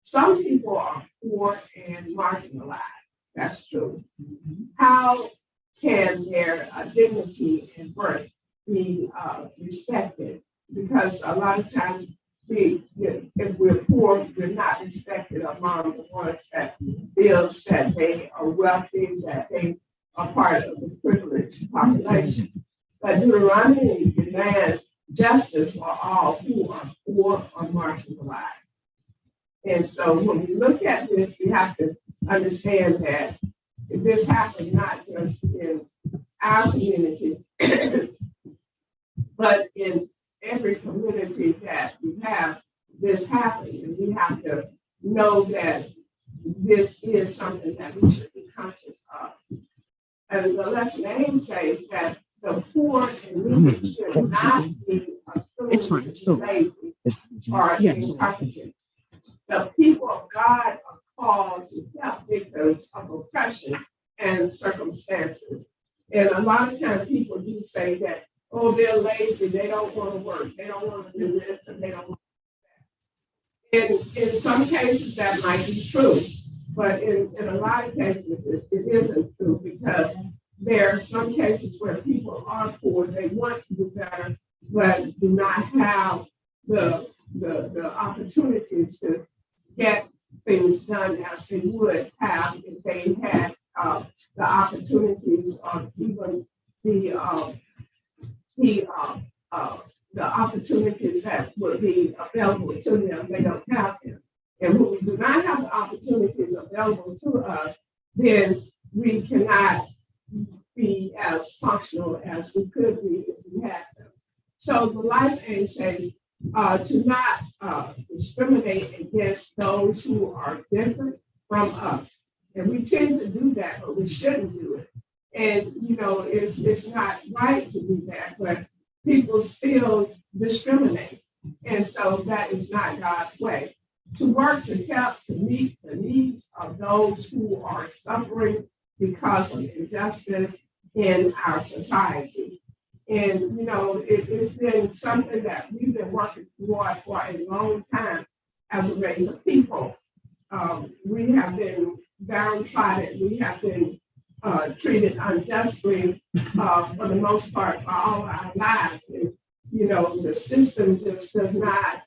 some people are poor and marginalized. That's true. How can their dignity and worth be respected? Because a lot of times, if we're poor, we're not respected among the ones that feels that they are wealthy, that they are part of the privileged population. But Deuteronomy demands justice for all who are poor or marginalized. And so when we look at this, we have to understand that this happened not just in our community, but in every community that we have, this happen. And we have to know that this is something that we should be conscious of. And the lesson aim says that the poor and needy should not be assumed to be lazy or incompetent. The people of God are called to help victims of oppression and circumstances. And a lot of times people do say that, oh, they're lazy, they don't want to work, they don't want to do this, and they don't want to do that. In some cases, that might be true, but in a lot of cases, it isn't true, because there are some cases where people are poor, they want to do better, but do not have the opportunities to get things done as they would have if they had the opportunities or even the opportunities that would be available to them. They don't have them. And when we do not have the opportunities available to us, then we cannot be as functional as we could be if we had them. So the life aim says to not discriminate against those who are different from us. And we tend to do that, but we shouldn't do it. And, it's not right to do that, but people still discriminate. And so that is not God's way. To work to help to meet the needs of those who are suffering because of injustice in our society. And, it's been something that we've been working toward for a long time as a race of people. We have been downtrodden. We have been treated unjustly for the most part for all our lives. And, the system just does not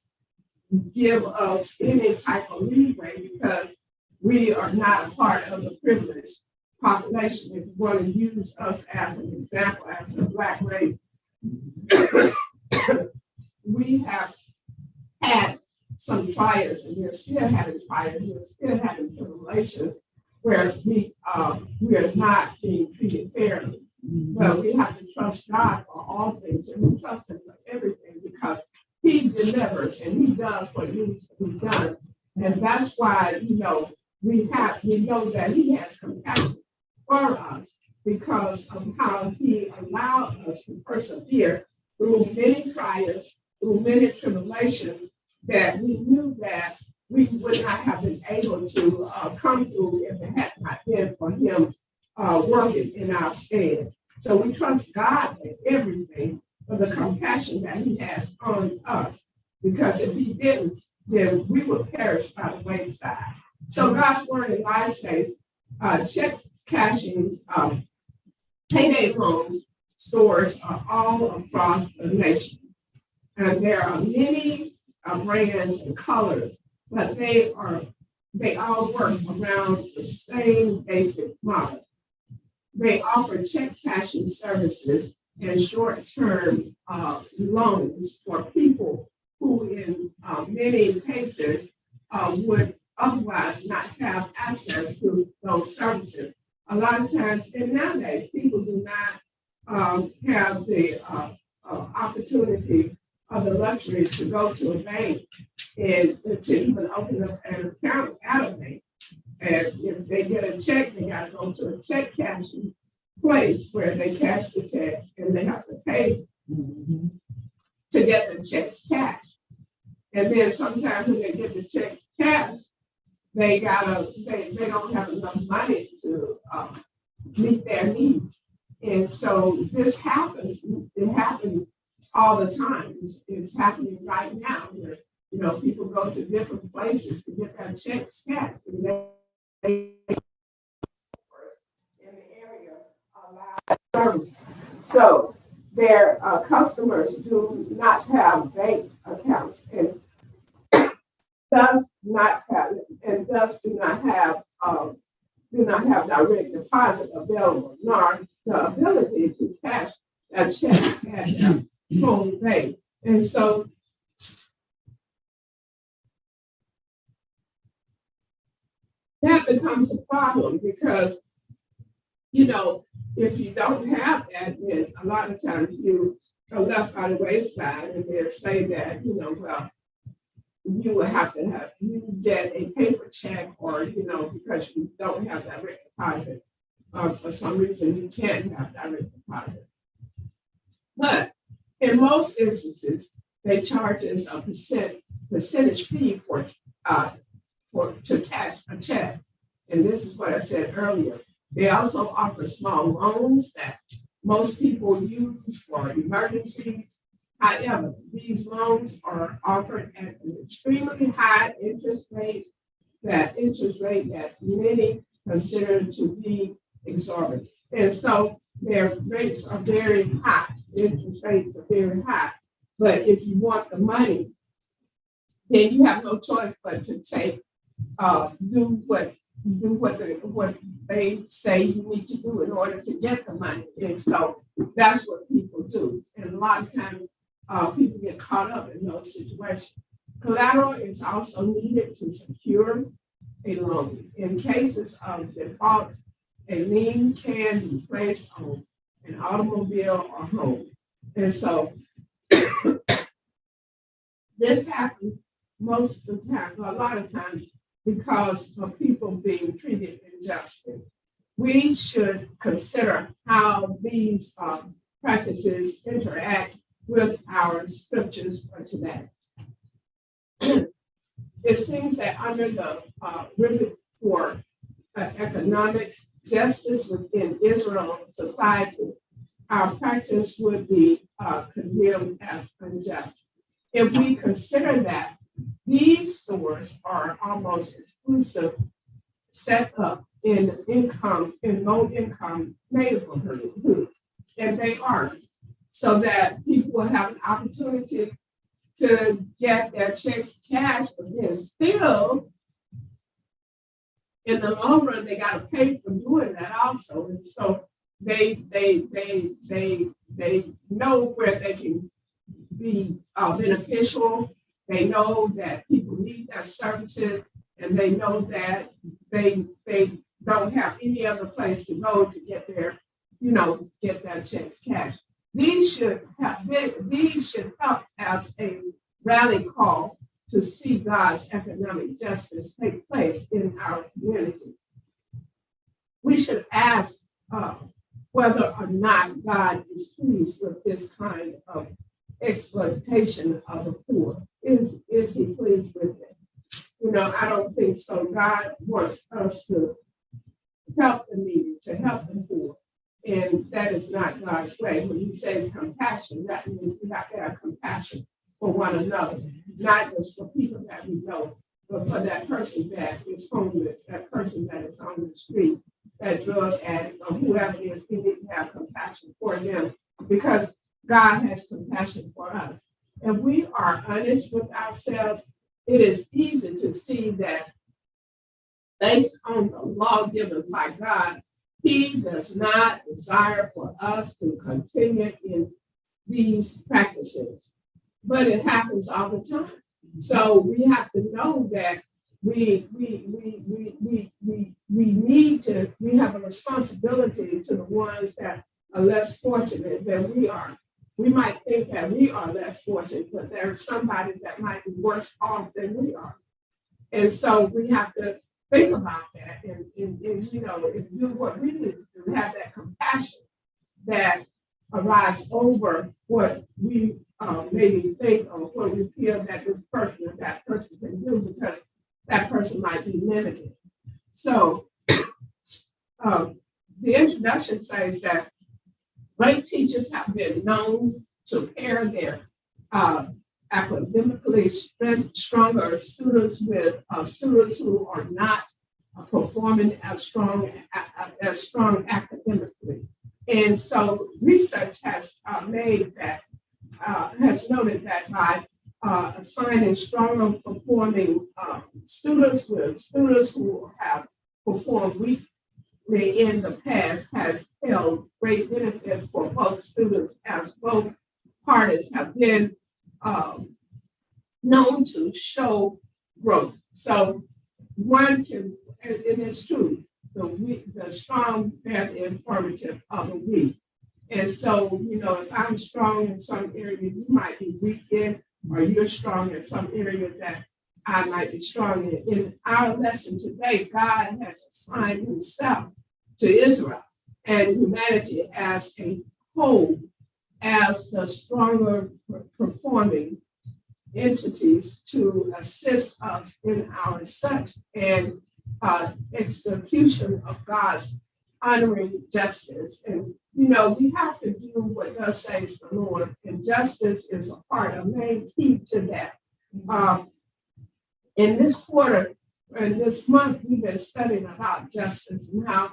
give us any type of leeway because we are not a part of the privileged population. If you want to use us as an example, as a Black race, we have had some trials, and we're still having trials, we're still having tribulations where we are not being treated fairly. But we have to trust God for all things, and we trust Him for everything because He delivers and He does what needs to be done. And that's why, we know that He has compassion for us because of how He allowed us to persevere through many trials, through many tribulations that we knew that we would not have been able to come through if it had not been for Him working in our stead. So we trust God for everything, for the compassion that He has on us, because if He didn't, then we would perish by the wayside. So God's word in life says, check cashing, payday loans stores are all across the nation. And there are many brands and colors, but they all work around the same basic model. They offer check cashing services and short-term loans for people who in many cases would otherwise not have access to those services. A lot of times, and nowadays, people do not have the opportunity or the luxury to go to a bank and to even open up an account at a bank. And if they get a check, they got to go to a check cashing place where they cash the checks and they have to pay to get the checks cashed. And then sometimes when they get the check cashed, they don't have enough money to meet their needs. And so this happens. It happens all the time. It's happening right now where People go to different places to get their checks cashed. And they in the area allow service. So their customers do not have bank accounts and thus do not have direct deposit available, nor the ability to cash a check at their home bank. And so that becomes a problem because, if you don't have that, then a lot of times you are left by the wayside, and they'll say that, well, you will have you get a paper check, or, because you don't have direct deposit. For some reason, you can't have direct deposit. But in most instances, they charge us a percentage fee to cash a check. And this is what I said earlier. They also offer small loans that most people use for emergencies. However, these loans are offered at an extremely high interest rate that many consider to be exorbitant. And so their rates are very high. Interest rates are very high. But if you want the money, then you have no choice but to do what they say you need to do in order to get the money. And so that's what people do. And a lot of times people get caught up in those situations. Collateral is also needed to secure a loan. In cases of default, a lien can be placed on an automobile or home. And so this happens most of the time, a lot of times, because of people being treated unjustly. We should consider how these practices interact with our scriptures for today. It seems that under the remedy for economic justice within Israel society, our practice would be condemned as unjust. If we consider that these stores are almost exclusive set up in low-income neighborhoods, and they are, so that people will have an opportunity to get their checks cashed, but then still, in the long run, they got to pay for doing that also. And so they know where they can be beneficial. They know that people need their services, and they know that they don't have any other place to go to get their checks cashed. These should help as a rally call to see God's economic justice take place in our community. We should ask whether or not God is pleased with this kind of exploitation of the poor. Is he pleased with it? I don't think so. God wants us to help the needy, to help the poor. And that is not God's way. When he says compassion, that means we have to have compassion for one another, not just for people that we know, but for that person that is homeless, that person that is on the street, that drug addict, or whoever it is. We need to have compassion for them because God has compassion for us. If we are honest with ourselves, it is easy to see that based on the law given by God, he does not desire for us to continue in these practices, but it happens all the time. So we have to know that we have a responsibility to the ones that are less fortunate than we are. We might think that we are less fortunate, but there's somebody that might be worse off than we are. And so we have to think about that and do what we need to do, have that compassion that arises over what we maybe think or what we feel that this person or that person can do, because that person might be limited. So the introduction says that great teachers have been known to pair their academically stronger students with students who are not performing as strong academically. And so research has made that, has noted that by assigning stronger performing students with students who have performed weakly in the past has held great benefit for both students, as both parties have been known to show growth. So one can, and it's true, the strong bear the informative of the weak. And so, if I'm strong in some area, you might be weak in, or you're strong in some area that I might be strong in. In our lesson today, God has assigned himself to Israel and humanity as a whole, as the stronger performing entities to assist us in our such and execution of God's honoring justice. And we have to do what thus says the Lord, and justice is a main key to that. In this quarter and this month, we've been studying about justice and how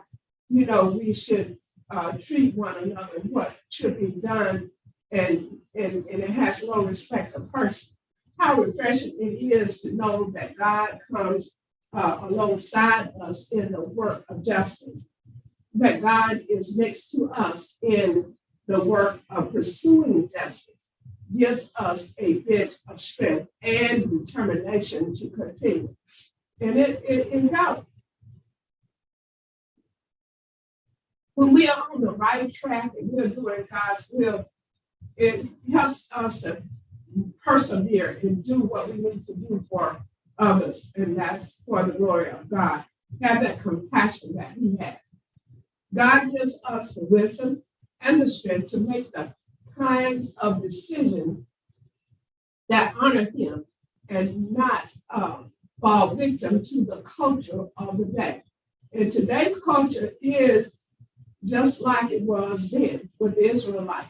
we should treat one another, what should be done, and it has no respect of person. How refreshing it is to know that God comes alongside us in the work of justice, that God is next to us in the work of pursuing justice, gives us a bit of strength and determination to continue. And it helps. When we are on the right track and we're doing God's will, it helps us to persevere and do what we need to do for others, and that's for the glory of God. Have that compassion that he has. God gives us the wisdom and the strength to make the kinds of decisions that honor him and not fall victim to the culture of the day. And today's culture is just like it was then with the Israelites.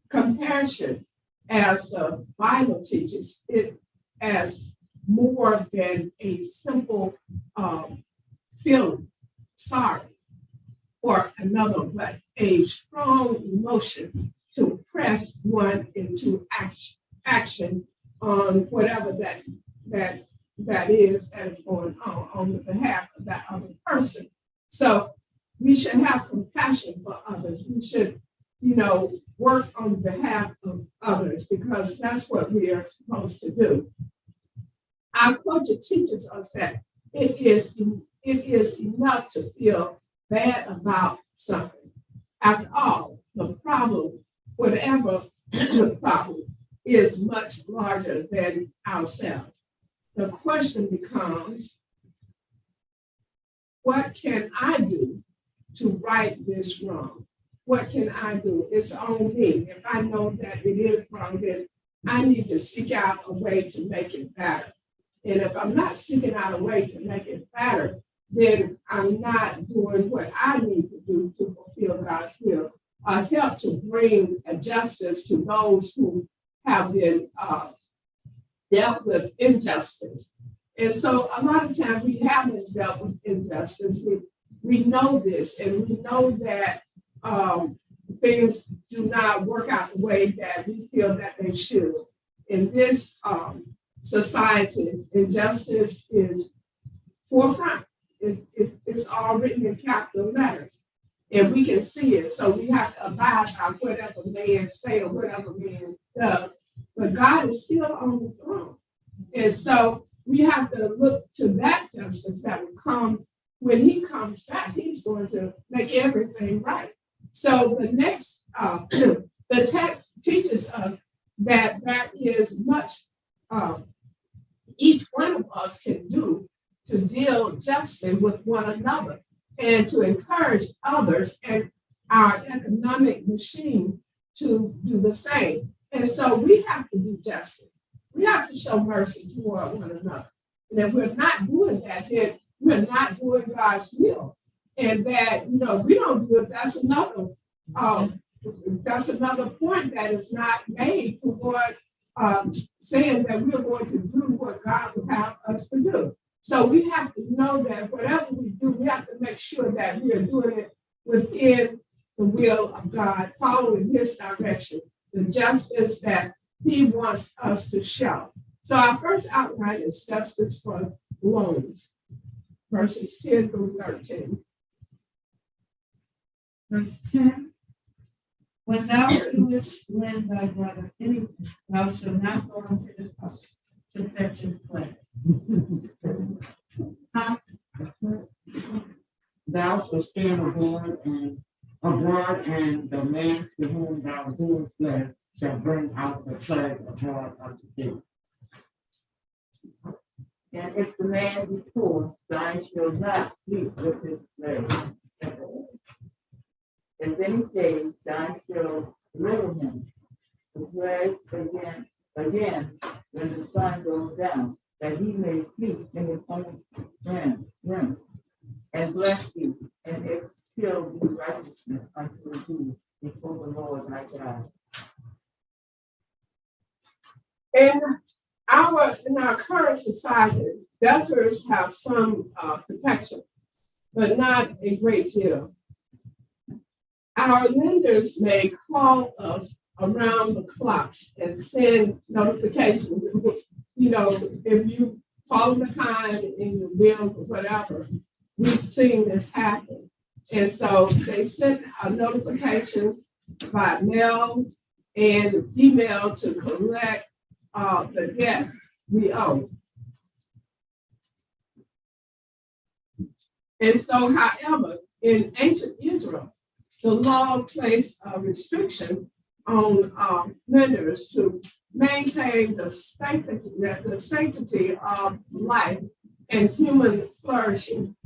Compassion, as the Bible teaches, it as more than a simple feeling sorry for another, but a strong emotion to press one into action on whatever that is going on the behalf of that other person. So we should have compassion for others. We should, work on behalf of others, because that's what we are supposed to do. Our culture teaches us that it is enough to feel bad about something. After all, the problem, whatever the problem, is much larger than ourselves. The question becomes, what can I do to right this wrong? What can I do? It's on me. If I know that it is wrong, then I need to seek out a way to make it better. And if I'm not seeking out a way to make it better, then I'm not doing what I need to do to fulfill God's will. Help to bring a justice to those who have been dealt with injustice. And so a lot of times we haven't dealt with injustice. We know this, and we know that things do not work out the way that we feel that they should. In this society, injustice is forefront. It's all written in capital letters, and we can see it. So we have to abide by whatever man say or whatever man does. But God is still on the throne. And so we have to look to that justice that will come when he comes back. He's going to make everything right. So the next, the text teaches us that there is much each one of us can do to deal justly with one another and to encourage others and our economic machine to do the same. And so we have to do justice. We have to show mercy toward one another. And if we're not doing that, then we're not doing God's will. And that, we don't do it. That's another point that is not made for what saying that we're going to do what God would have us to do. So we have to know that whatever we do, we have to make sure that we are doing it within the will of God, following His direction, the justice that He wants us to show. So our first outline is justice for loans, verses 10 through 13. Verse 10. When thou doest lend thy brother anything, thou shalt not go into his house to fetch his pledge. Thou shalt stand abroad, and the man to whom thou doest lend shall bring out the pledge abroad unto thee. And if the man be poor, thou shalt not sleep with his pledge. If any days thou shalt riddle him, the pledge again when the sun goes down, that he may sleep in his own room, and bless thee, and it shall be righteousness unto thee before the Lord thy God. In our current society, debtors have some protection, but not a great deal. Our lenders may call us around the clock and send notifications. You know, if you fall behind in your bill or whatever, we've seen this happen. And so they sent a notification by mail and email to collect the debt we owe. And so, however, in ancient Israel, the law placed a restriction on lenders to maintain the sanctity of life and human flourishing.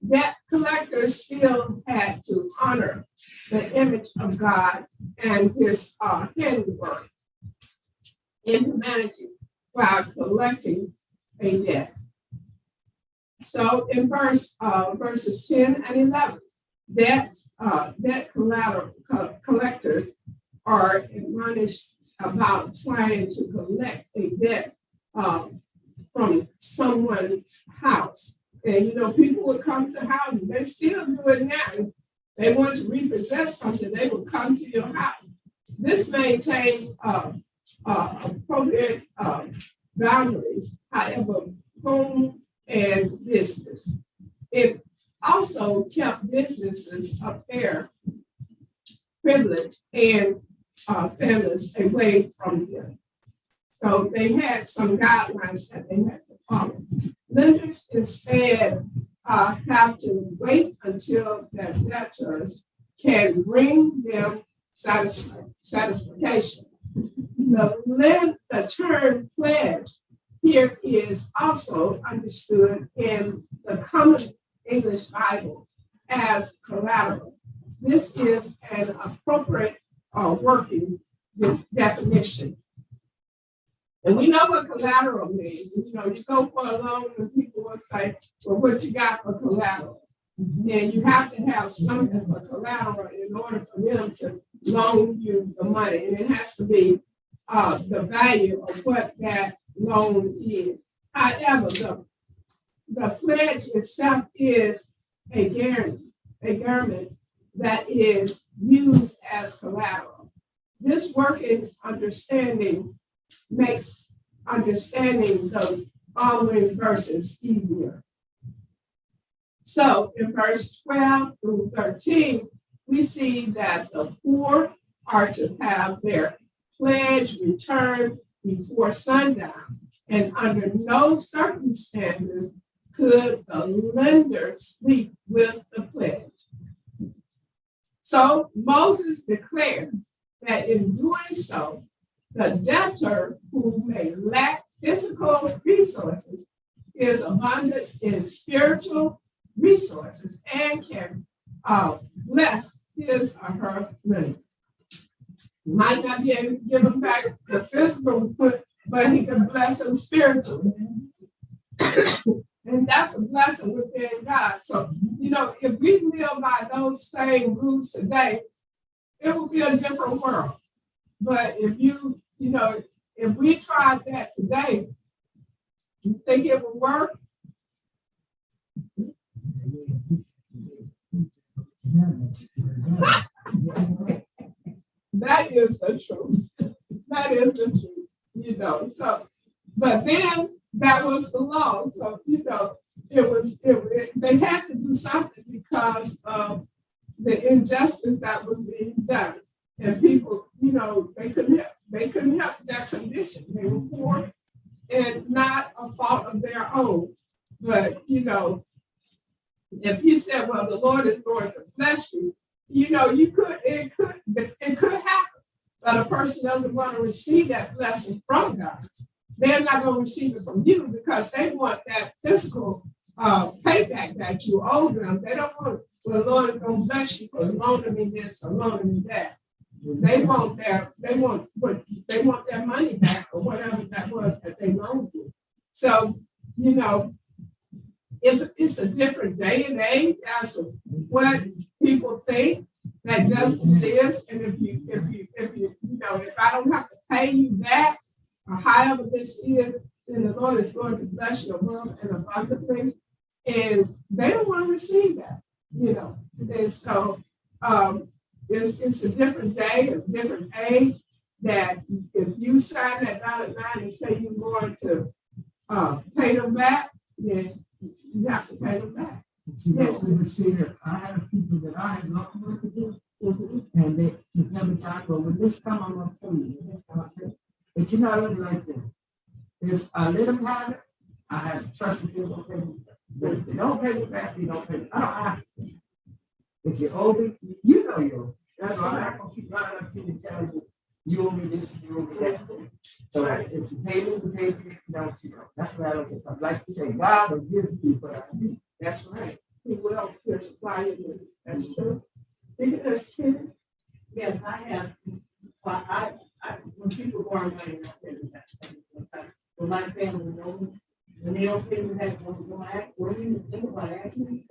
Debt collectors still had to honor the image of God and His handiwork in humanity while collecting a debt. So in verses 10 and 11, debt collectors are admonished about trying to collect a debt from someone's house. And, you know, people would come to houses, they still do it now. They want to repossess something, they will come to your house. This maintains appropriate boundaries, however, home and business. It also kept businesses up there, privilege, and families away from them. So they had some guidelines that they had to follow. Lenders instead have to wait until their debtors can bring them satisfaction. The term pledge here is also understood in the Common English Bible as collateral. This is an appropriate working definition. And we know what collateral means. You know, you go for a loan and people will say, well, what you got for collateral? And you have to have something for collateral in order for them to loan you the money. And it has to be the value of what that loan is. However, the pledge itself is a garment that is used as collateral. This working understanding makes understanding the following verses easier. So in verse 12 through 13, we see that the poor are to have their pledge returned before sundown, and under no circumstances could the lender sleep with the pledge. So Moses declared that in doing so, the debtor who may lack physical resources is abundant in spiritual resources and can bless his or her lender. Might not be able to give him back the physical, but he can bless him spiritually. And that's a blessing within God. So, you know, if we live by those same rules today, it will be a different world. But if you if we tried that today, you think it would work? That is the truth. That is the truth, you know. So, but then that was the law. So, you know, they had to do something because of the injustice that was being done. And people, you know, they couldn't help their condition. They were poor and not a fault of their own. But, you know, if you said, well, the Lord is going to bless you, you know, it could happen. But a person doesn't want to receive that blessing from God. They're not going to receive it from you because they want that physical payback that you owe them. They don't want, well, the Lord is going to bless you for loaning me this or loaning me that. They want their money back or whatever that was that they loaned you. So, you know, it's a different day and age as to what people think that justice is. And if you know, if I don't have to pay you back or however this is, then the Lord is going to bless your wealth and abundantly. And they don't want to receive that, you know. And so it's a different day, a different age, that if you sign that dotted line and say you're going to pay them back, then you have to pay them back. Yes, we would see that I have people that I have not worked with them, and they every time go, when this come, I'm gonna tell you, this come, I'll tell you. But you know, I don't like that. If I let them have it, I have trust that they're gonna pay me back. But if they don't pay me back, they don't pay me. I don't ask them. If you owe me, you know you owe me. That's why I'm not gonna keep running up to you and telling you, you owe me this, you owe me that. So if you pay me, you pay me, you don't, you know. That's what I don't get. Like you say, God will give you what I need. That's right. He will supply you. That's true. Because Yes, I have. Well, I when people go on money, I pay them back. When my family knows, when they don't pay me back, when you think about asking me,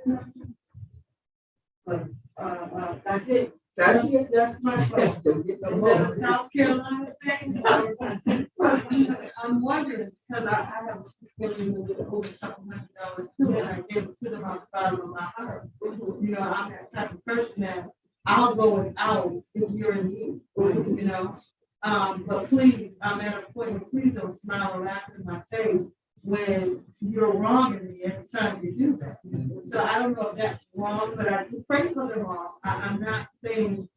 but that's it. That's my fault. South Carolina thing. I'm wondering because I have given over $200 too, and I give it to them out the bottom of my heart. You know, I'm that type of person that I'll go without if you're in need. You know, but please, I'm at a point where please don't smile or laugh in my face when you're wronging me every time you do that. So I don't know if that's wrong, but I pray for the wrong. I'm not saying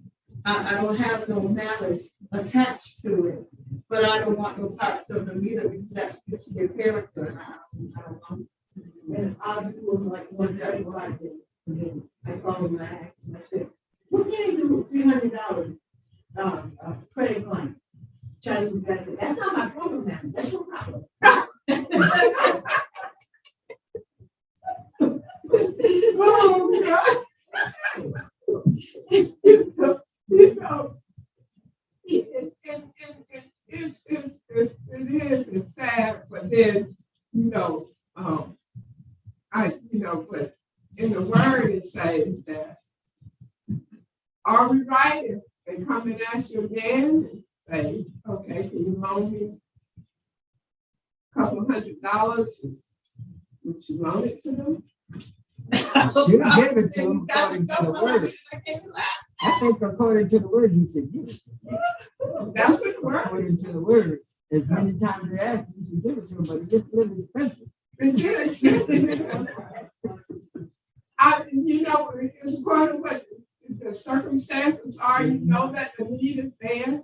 I don't have no malice attached to it, but I don't want no parts of them either because that's just your character. I don't know. And all I do was like one day what I did. And then I called him and I asked him, I said, what can you do with $300 credit line? Chinese guy said, that's not my problem, man. That's your problem. oh God. You know, it's sad, but then, you know, but in the word it says that, are we right if they come and ask you again and say, okay, can you loan me a couple $100? Would you loan it to them? Should have given it to him according to the word. I think according to the word, you should give it to him. That's what the word according to the word. As many times they ask, you should give it to him, but it gets a little expensive. You know, it's part of what the circumstances are. You know that the need is there.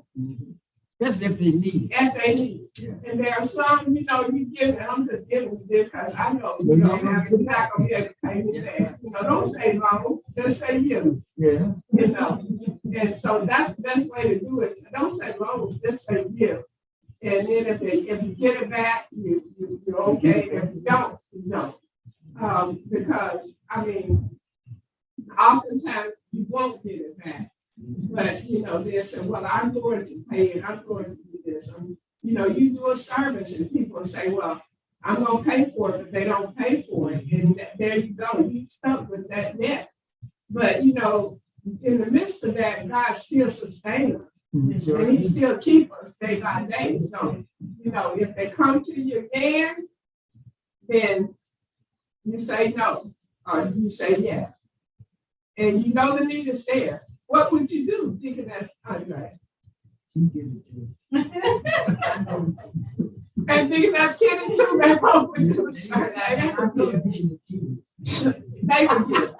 That's if they need it. If they need it. And there are some, you know, you give, and I'm just giving you this because I know you're not going to be able to pay me back. You know, don't say loan, just say you. Yeah. You know, and so that's the best way to do it. So don't say loan, just say give. And then if you get it back, you're okay. If you don't, you don't. Because, I mean, oftentimes you won't get it back. But, you know, they say, well, I'm going to pay it. I'm going to do this. You know, you do a service and people say, well, I'm going to pay for it, but they don't pay for it. And there you go. You stuck with that debt. But, you know, in the midst of that, God still sustains us. And he still keeps us day by day. So you know, if they come to you again, then you say no, or you say yes. And you know the need is there. What would you do, Deaconess Andre? She give it to you. And Deaconess Kenny too, they both would do the same. They would give.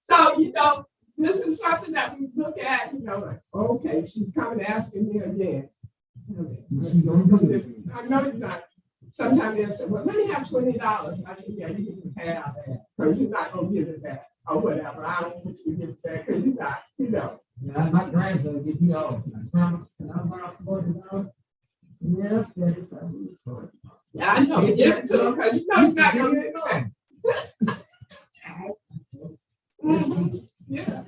So, you know, this is something that we look at, you know, like, okay, she's coming asking me again. I know you're not. Sometimes they'll say, well, let me have $20. I said, yeah, you can pay out that, because you're not going to give it back, or whatever. I don't want you to give it back, because you're not, you know. Yeah, my grandson get me off. Grandma, can I borrow $40? Yeah, that is how we for it. Yeah, I know. Give it to them, because you know you're not going to get it back. Yeah.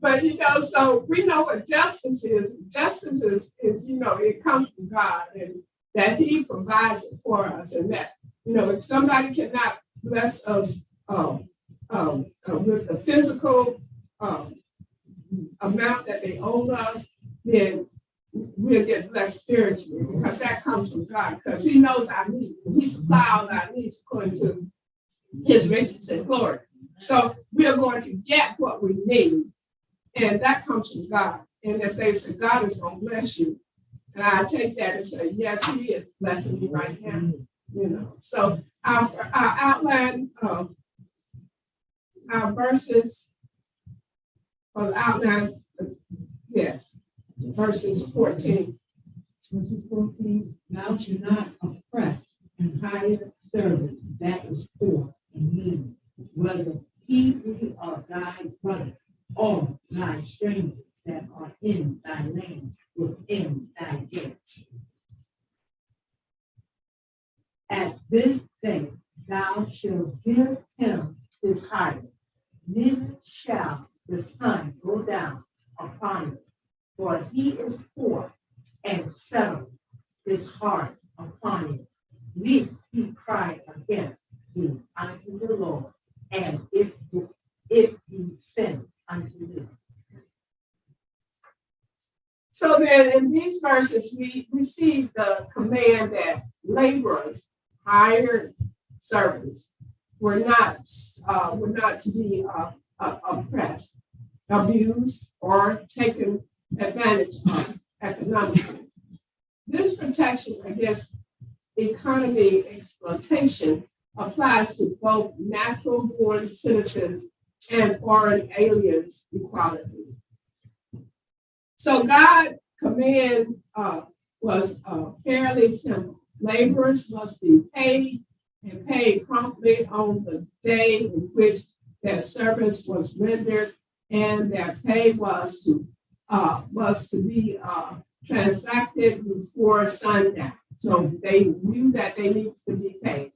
But, you know, so we know what justice is. Justice is, you know, it comes from God, and that he provides it for us. And that, you know, if somebody cannot bless us with the physical amount that they owe us, then we'll get blessed spiritually, because that comes from God, because he knows our needs. And he supplies all our needs according to his riches and glory. So we're going to get what we need. And that comes from God. And if they say God is going to bless you, and I take that and say, yes, he is blessing me right now. You know, so our outline, our verses for the outline, yes, verses 14. Verses 14, thou shalt not oppress and hire servant that is poor and needy, whether he be of thy brother or thy stranger that are in thy land within thy gates. At this day thou shalt give him his hire, neither shall the sun go down upon him, for he is poor, and settle his heart upon him, lest he cry against thee unto the Lord, and if he sin unto thee. So then in these verses, we see the command that laborers, hired servants, were not to be oppressed, abused, or taken advantage of economically. This protection against economy exploitation applies to both natural-born citizens and foreign aliens equality. So God's command was fairly simple. Laborers must be paid, and paid promptly on the day in which their service was rendered, and their pay was to be transacted before sundown. So they knew that they needed to be paid.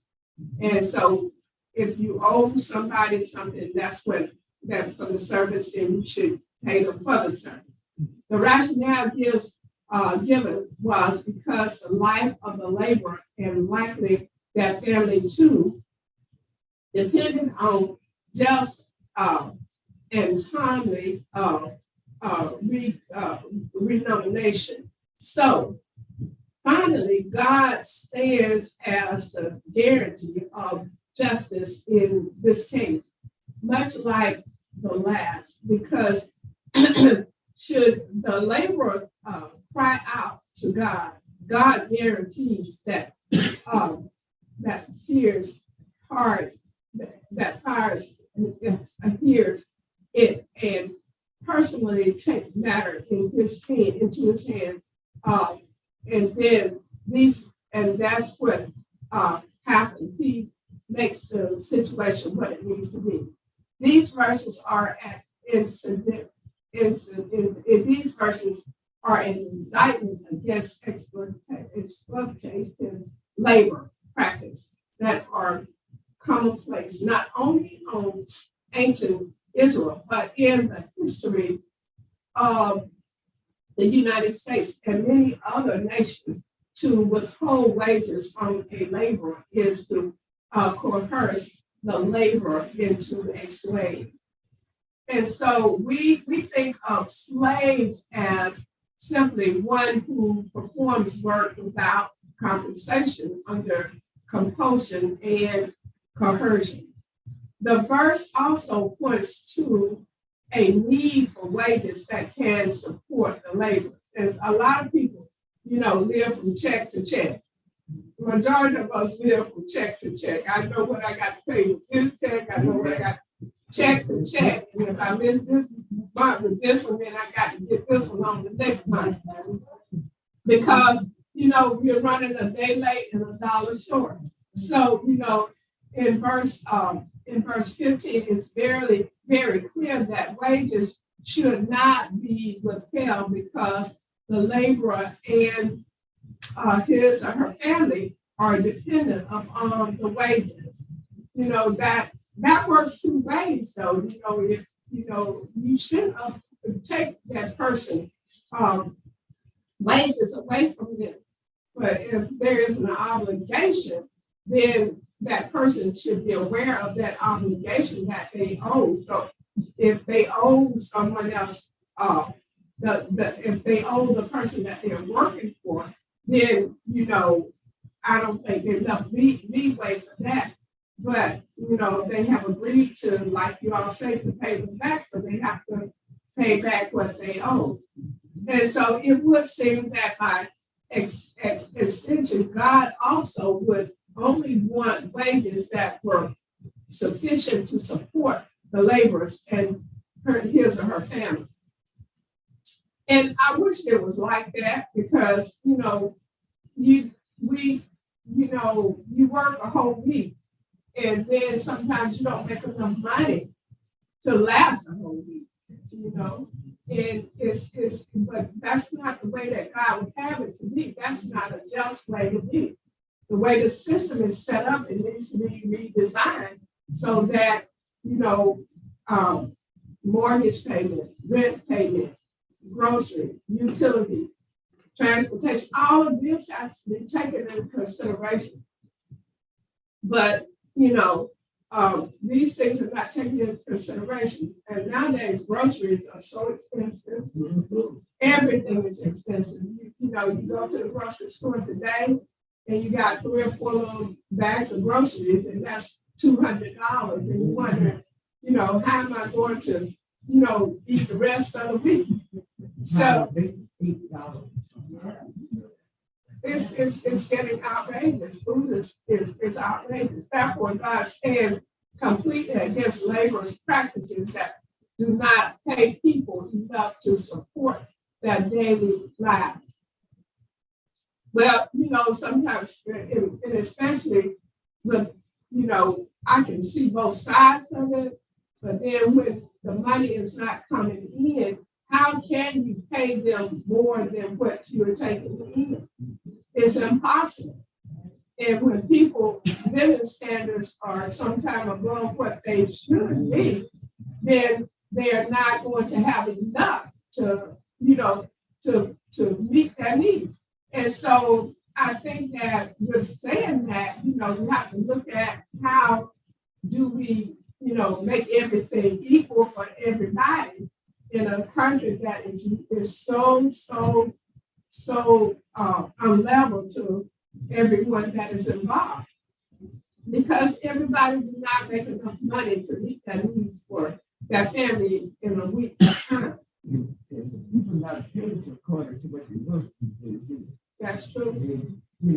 And so if you owe somebody something, that's for the service, then you should pay them for the service. The rationale given was because the life of the laborer, and likely their family too, depended on just and timely renomination. So finally, God stands as the guarantee of justice in this case, much like the last, because should the laborer cry out to God, God guarantees that that hears it, and personally take matter into his hand, and that's what happens. He makes the situation what it needs to be. These verses are these verses are an indictment against exploitation labor practice that are commonplace not only on ancient Israel, but in the history of the United States and many other nations. To withhold wages from a laborer is to coerce the laborer into a slave. And so we think of slaves as simply one who performs work without compensation under compulsion and coercion. The verse also points to a need for wages that can support the laborers. There's a lot of people, live from check to check. The majority of us live from check to check. I know what I got to pay with this check. I know what I got check to check. And if I miss this month with this one, then I got to get this one on the next month. Because, we're running a day late and a dollar short. So, in verse 15, it's very, very clear that wages should not be withheld because the laborer and his or her family are dependent upon the wages. That works two ways, though. If you shouldn't take that person wages away from them. But if there is an obligation, then that person should be aware of that obligation that they owe. So if they owe someone else, if they owe the person that they're working for, then, I don't think there's enough leeway for that. But, they have agreed to, like you all say, to pay them back, so they have to pay back what they owe. And so it would seem that by extension, God also would only want wages that were sufficient to support the laborers and his or her family. And I wish it was like that because, you work a whole week and then sometimes you don't make enough money to last a whole week, and but that's not the way that God would have it to be. That's not a just way to be. The way the system is set up, it needs to be redesigned so that, mortgage payment, rent payment, grocery, utilities, transportation, all of this has to be taken into consideration. But, these things are not taken into consideration. And nowadays, groceries are so expensive. Everything is expensive. You go to the grocery store today, and you got 3 or 4 little bags of groceries, and that's $200. And you wonder, how am I going to, eat the rest of the week? So it's getting outrageous. Food is outrageous. Therefore, God stands completely against laborers' practices that do not pay people enough to support their daily lives. Well, sometimes, and especially with, I can see both sides of it, but then when the money is not coming in, how can you pay them more than what you're taking in? It's impossible. And when people living standards are sometimes above what they should be, then they're not going to have enough to meet their needs. And so I think that with saying that, you have to look at how do we, make everything equal for everybody in a country that is so unlevel to everyone that is involved. Because everybody do not make enough money to meet their needs for their family in a week at a time. You cannot pay according to what you're working. That's true. They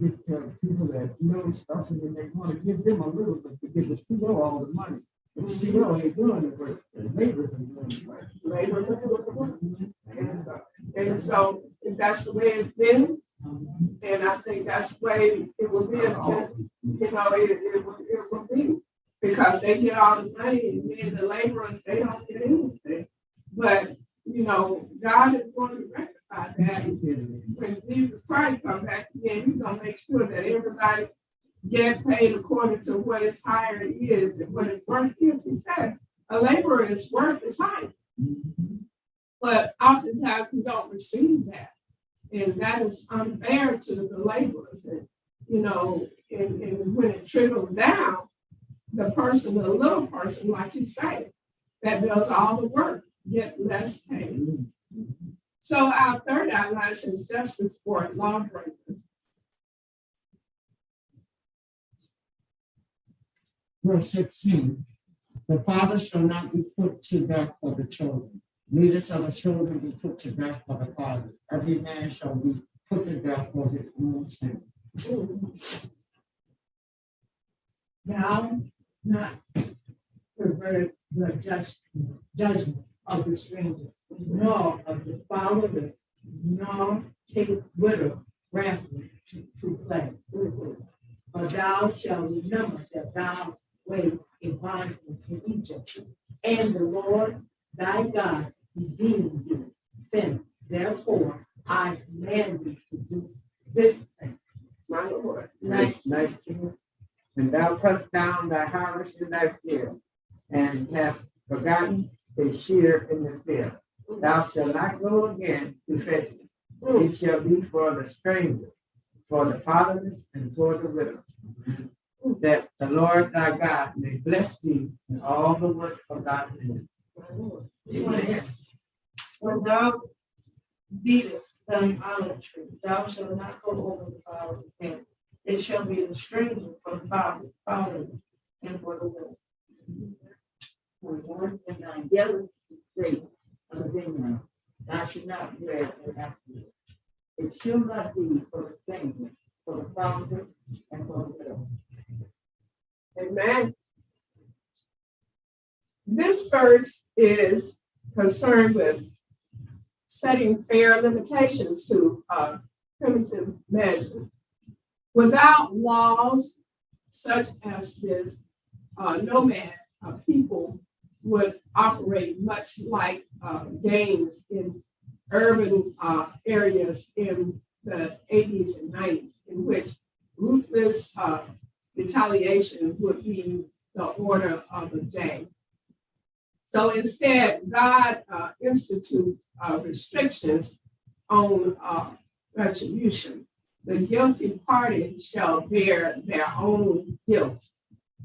get people that know stuff and then they want to give them a little bit to give the CEO all the money. The CEO ain't doing the work. The laborers are doing the work. Labor is doing the work. And so if that's the way it's been, and I think that's the way it will be until, it will be. Because they get all the money and then the laborers, they don't get anything. But, God is going to rectify that. When Jesus Christ comes back again, he's going to make sure that everybody gets paid according to what his hire is and what his work is. He said a laborer's work is high. But oftentimes we don't receive that. And that is unfair to the laborers. And, and when it trickles down, the little person, like you say, that does all the work, get less paid. So our third outline says justice for lawbreakers. Verse 16, the father shall not be put to death for the children, neither shall the children be put to death for the father. Every man shall be put to death for his own sin. Thou not pervert the judgment of the stranger, nor of the fatherless, nor take widow ransom to play. But thou shalt remember that thou wast a bondman in Egypt, and the Lord thy God redeemed thee. Then, therefore, I command thee to do this thing. My Lord. 19. And thou cuttest down thy harvest in thy field, and hast forgotten a shear in the field. Thou shalt not go again to fetch it. It shall be for the stranger, for the fatherless, and for the widow, that the Lord thy God may bless thee in all the work of thy hand. Amen. When thou beatest thine olive tree, thou shalt not go over the boughs again. It shall be the stranger for the fatherless, and for the widow. For one and nine yellow grape of the vineyard, thou shalt not bread and after. It shall not be for the stranger, for the father, and for the widow. Amen. This verse is concerned with setting fair limitations to primitive measures. Without laws such as this, nomad people would operate much like gangs in urban areas in the 80s and 90s, in which ruthless retaliation would be the order of the day. So instead, God institutes restrictions on retribution. The guilty party shall bear their own guilt.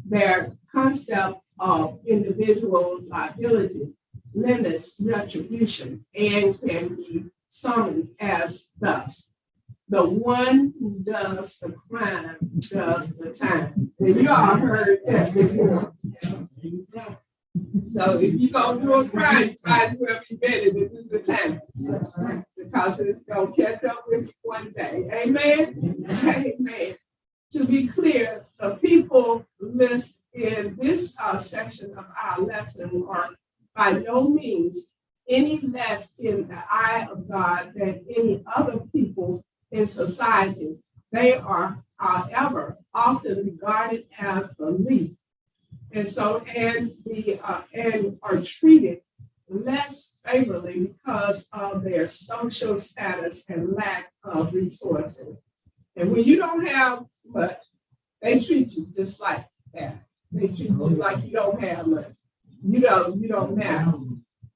Their concept of individual liability limits retribution and can be summoned as thus: the one who does the crime does the time. And you all heard that before. So if you gonna do a crime, try to do every minute. This is the time. That's right. Because it's gonna catch up with you one day. Amen. Amen. To be clear, the people listed in this section of our lesson are by no means any less in the eye of God than any other people in society. They are, however, often regarded as the least, and are treated less favorably because of their social status and lack of resources. And when you don't have much, they treat you just like that. They treat you like you don't have much. You don't matter.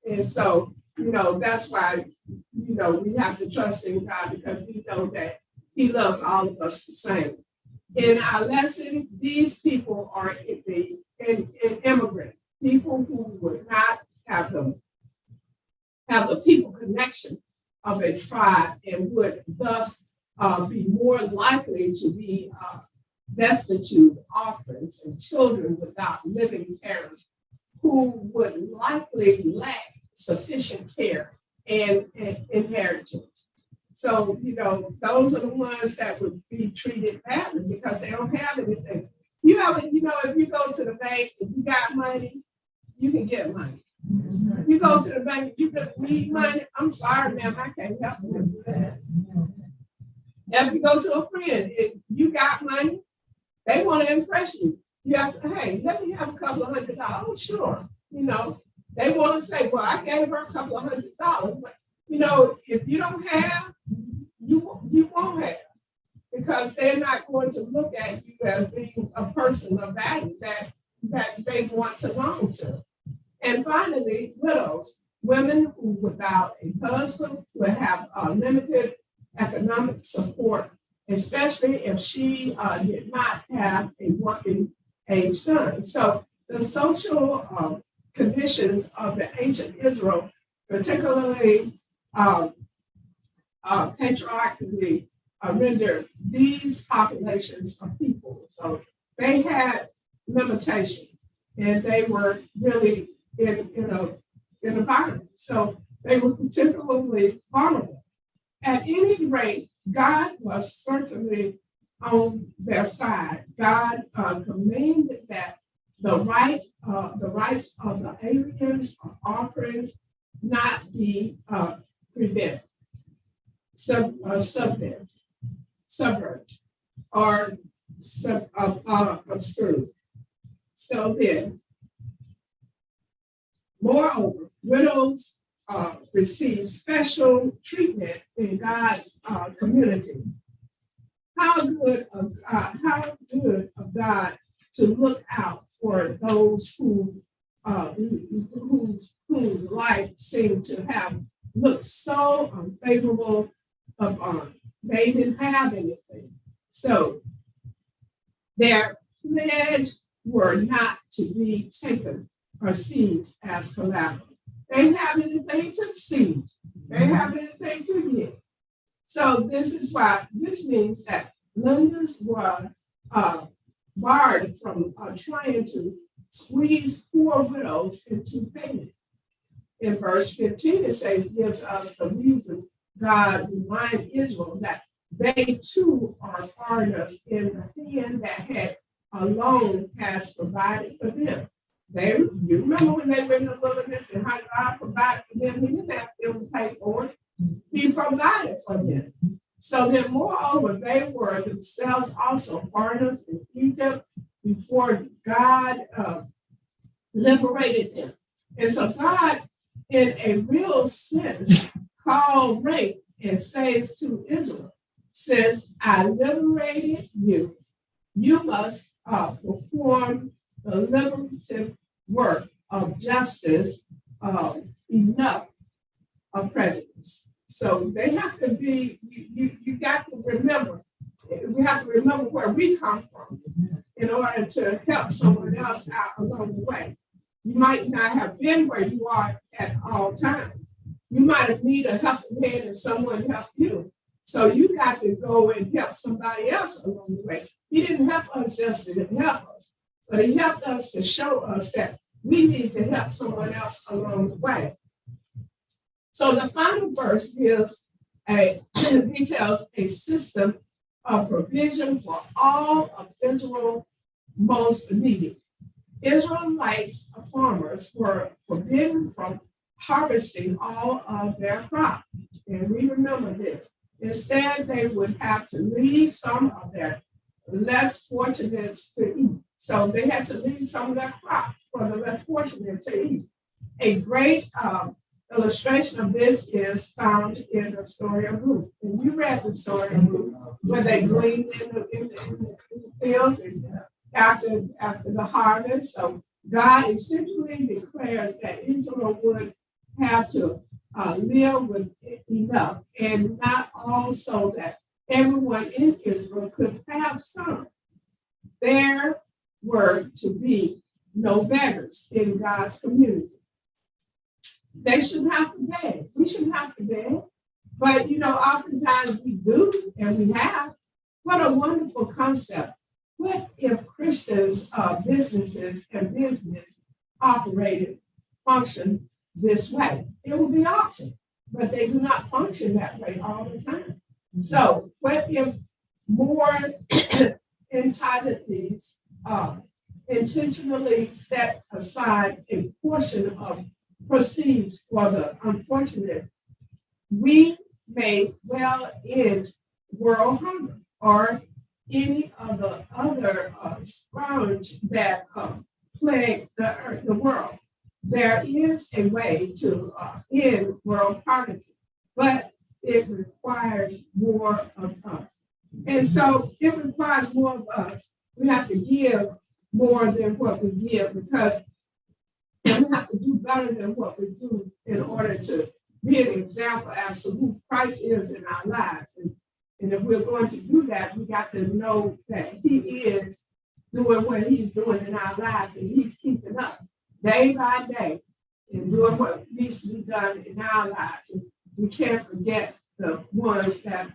And so, that's why, we have to trust in God, because we know that He loves all of us the same. In our lesson, these people are immigrant people who would not have the people connection of a tribe, and would thus be more likely to be destitute, orphans, and children without living parents, who would likely lack sufficient care and inheritance. So, those are the ones that would be treated badly because they don't have anything. If you go to the bank and you got money, you can get money. You go to the bank, you need money. I'm sorry, ma'am, I can't help you with that. If you go to a friend, if you got money, they want to impress you. You ask, hey, let me have a couple of $100. Oh, sure. They want to say, well, I gave her a couple of $100. But, if you don't have, you won't have. Because they're not going to look at you as being a person of value that they want to belong to. And finally, widows, women who without a husband will have limited economic support, especially if she did not have a working age son. So the social conditions of the ancient Israel, particularly patriarchally rendered these populations of people. So they had limitations, and they were really in a environment. So they were particularly vulnerable. At any rate, God was certainly on their side. God commanded that the rights of the aliens or offerings not be prevented, subvert, or obscured. So then, moreover, widows receive special treatment in God's community. How good of God to look out for those whose life seemed to have looked so unfavorable upon. They didn't have anything. So their pledge were not to be taken or seized as collateral. They didn't have anything to seize. They didn't have anything to give. So this means that lenders were barred from trying to squeeze poor widows into payment. In verse 15, it says, gives us the reason God reminded Israel that they too are foreigners in the hand that had alone has provided for them. You remember when they were in the wilderness and how God provided for them? He didn't ask them to pay for it. He provided for them. So then, moreover, they were themselves also foreigners in Egypt before God liberated them. And so God, in a real sense, called rape and says to Israel, says, I liberated you. You must perform the liberative work of justice enough of prejudice. So they have to be, you got to remember, we have to remember where we come from in order to help someone else out along the way. You might not have been where you are at all times. You might have needed a helping hand and someone helped you. So you got to go and help somebody else along the way. He didn't help us just to help us, but he helped us to show us that we need to help someone else along the way. So the final verse details a system of provision for all of Israel's most needy. Israelites farmers were forbidden from harvesting all of their crops. And we remember this. Instead, they would have to leave some of their less fortunate to eat. So they had to leave some of their crops for the less fortunate to eat. A great illustration of this is found in the story of Ruth. And you read the story of Ruth, where they gleaned in the fields and after the harvest. So God essentially declares that Israel would have to live with enough, and not also that everyone in Israel could have some. There were to be no beggars in God's community. They shouldn't have to beg. We shouldn't have to beg. But, oftentimes we do, and we have. What a wonderful concept. What if Christians, businesses and business function this way? It would be awesome, but they do not function that way all the time. So what if more entities intentionally set aside a portion of proceeds for the unfortunate? We may well end world hunger or any of the other scourge that plague the world. There is a way to end world poverty, but it requires more of us. And so it requires more of us. We have to give more than what we give, because we have to do better than what we do in order to be an example as to who Christ is in our lives. And if we're going to do that, we got to know that he is doing what he's doing in our lives, and he's keeping us day by day and doing what needs to be done in our lives. And we can't forget the ones that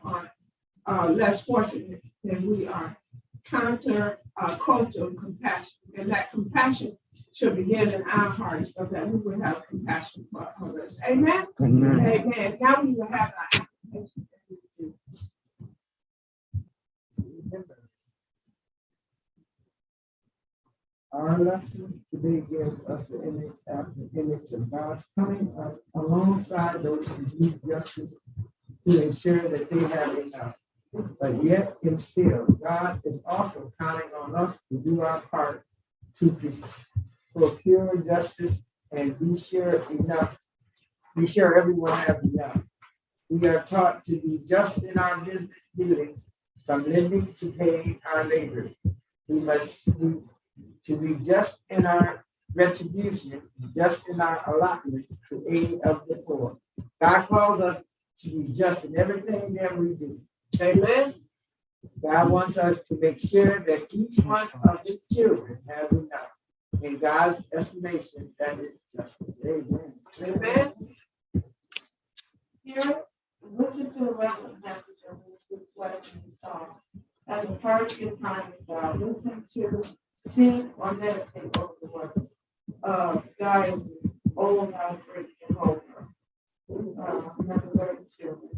are less fortunate than we are. Countercultural compassion, and that compassion should begin in our hearts so that we will have compassion for others. Amen? Amen. Now we will have our application. Our lessons today gives us the image after image of God's coming alongside those who need justice to ensure that they have enough. But yet and still, God is also counting on us to do our part to procure justice and be sure everyone has enough. We are taught to be just in our business dealings, from lending to paying our neighbors. We must to be just in our retribution, just in our allotments to aid of the poor. God calls us to be just in everything that we do. Amen. God wants us to make sure that each one of his children has enough. In God's estimation, that is justice. Amen. Amen. Here, listen to the relevant message of this week's lesson you saw. As a part of your time with God, listen to, sing, or meditate over the word. God is old, how great Jehovah. Number 32.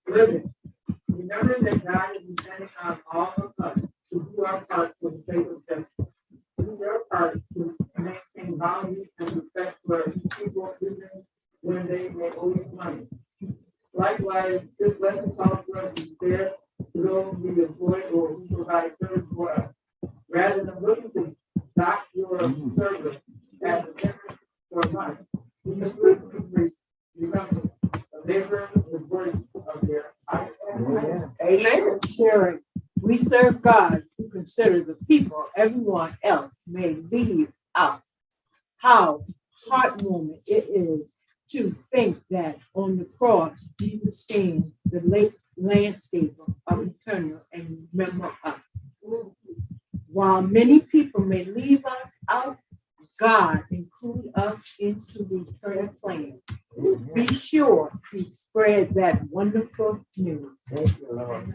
Living. Remember that God is depending on all of us to do our part for the sake of justice. Do your part to maintain values and respect for people even when they may owe you money. Likewise, this lesson calls for us to be fair to those we employ or who provide service for us, rather than looking to dock your service as a difference for money. We must remember the labor is worthy of their Amen. Sharing. We serve God who considers the people everyone else may leave out. How heartwarming it is to think that on the cross, Jesus scanned the late landscape of eternal and remember us. While many people may leave us out, God include us into the eternal plan. Be sure to spread that wonderful news. Thank you, Lord.